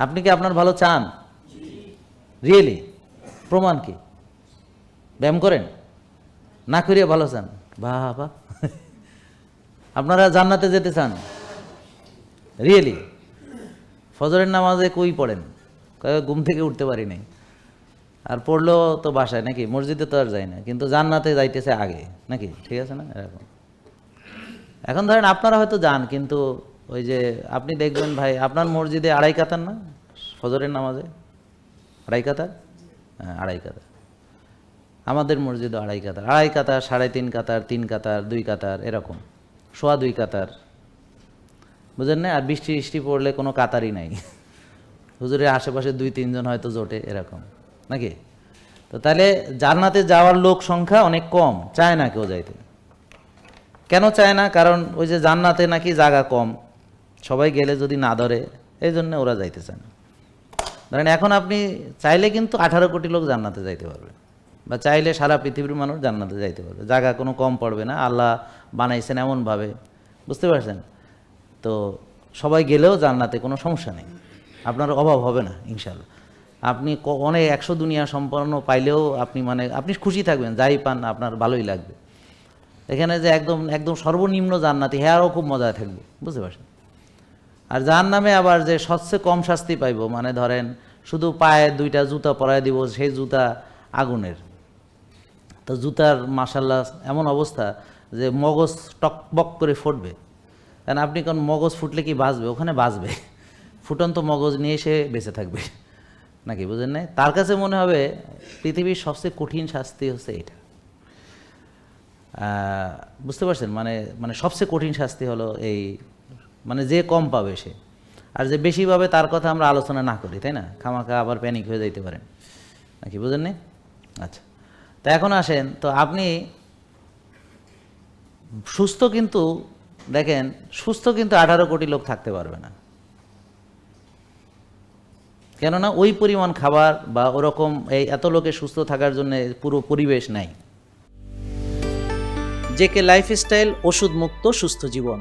আপনি কি আপনার ভালো চান? রিয়েলি? প্রমাণ কি? ব্যায়াম করেন? না করিয়ে ভালো চান? বাবা, আপনারা জান্নাতে যেতে চান? রিয়েলি? ফজরের নামাজে কই পড়েন? ঘুম থেকে উঠতে পারি নাই। আর পড়লেও তো বাসায় নাকি, মসজিদে তো আর যাই না, কিন্তু জান্নাতে যাইতেছে আগে নাকি, ঠিক আছে না এরকম। এখন ধরেন আপনারা হয়তো যান, কিন্তু ওই যে আপনি দেখবেন ভাই, আপনার মসজিদে 2.5 কাতার না ফজরের নামাজে? 2.5 কাতার? হ্যাঁ 2.5 কাতার। আমাদের মসজিদে 2.5 কাতার, 2.5 কাতার, 3.5 কাতার, 3 কাতার, 2 কাতার, এরকম 2.25 কাতার, বুঝলেন না? আর বৃষ্টি বৃষ্টি পড়লে কোনো কাতারই নাই, হুজুরের আশেপাশে 2-3 জন হয়তো জোটে, এরকম নাকি। তো তাহলে জান্নাতে যাওয়ার লোক সংখ্যা অনেক কম, চায় না কেউ যাইতে। কেন চায় না? কারণ ওই যে জান্নাতে নাকি জায়গা কম, সবাই গেলে যদি না ধরে, এই জন্য ওরা যাইতে চায় না। ধরেন এখন আপনি চাইলে কিন্তু 18 কোটি লোক জান্নাতে যাইতে পারবে, বা চাইলে সারা পৃথিবীর মানুষ জান্নাতে যাইতে পারবে, জায়গা কোনো কম পড়বে না। আল্লাহ বানাইছেন এমনভাবে, বুঝতে পারছেন তো, সবাই গেলেও জান্নাতে কোনো সমস্যা নেই, আপনার অভাব হবে না ইনশাল্লাহ। আপনি অনেক 100 দুনিয়া সম্পন্ন পাইলেও আপনি আপনি খুশি থাকবেন, যাই পান আপনার ভালোই লাগবে। এখানে যে একদম একদম সর্বনিম্ন জান্নাতি, হ্যাঁ খুব মজায় থাকবে, বুঝতে পারছেন। আর জাহান্নামে আবার যে সবচেয়ে কম শাস্তি পাইব, ধরেন শুধু পায়ে 2টা জুতা পরায় দিব, সেই জুতা আগুনের। তো জুতার মাশাল্লাহ এমন অবস্থা যে মগজ টকবক করে ফুটবে। কারণ আপনি কোন মগজ ফুটলে কি বাঁচবে? ওখানে বাঁচবে, ফুটন্ত মগজ নিয়ে সে বেঁচে থাকবে নাকি, বুঝেন না? তার কাছে মনে হবে পৃথিবীর সবচেয়ে কঠিন শাস্তি হচ্ছে এটা। বুঝতে পারছেন? সবচেয়ে কঠিন শাস্তি হলো এই, যে কম পাবে সে, আর যে বেশি পাবে তার কথা আমরা আলোচনা না করি, তাই না? খামাখা আবার প্যানিক হয়ে যাইতে পারেন নাকি, বুঝেন না? আচ্ছা, তা এখন আসেন তো, আপনি সুস্থ, কিন্তু দেখেন সুস্থ কিন্তু 18 কোটি লোক থাকতে পারবে না, কেননা ওই পরিমাণ খাবার বা ওরকম এই এত লোকের সুস্থ থাকার জন্য পুরো পরিবেশ নাই। জেকে লাইফস্টাইল, ওষুধ মুক্ত সুস্থ জীবন।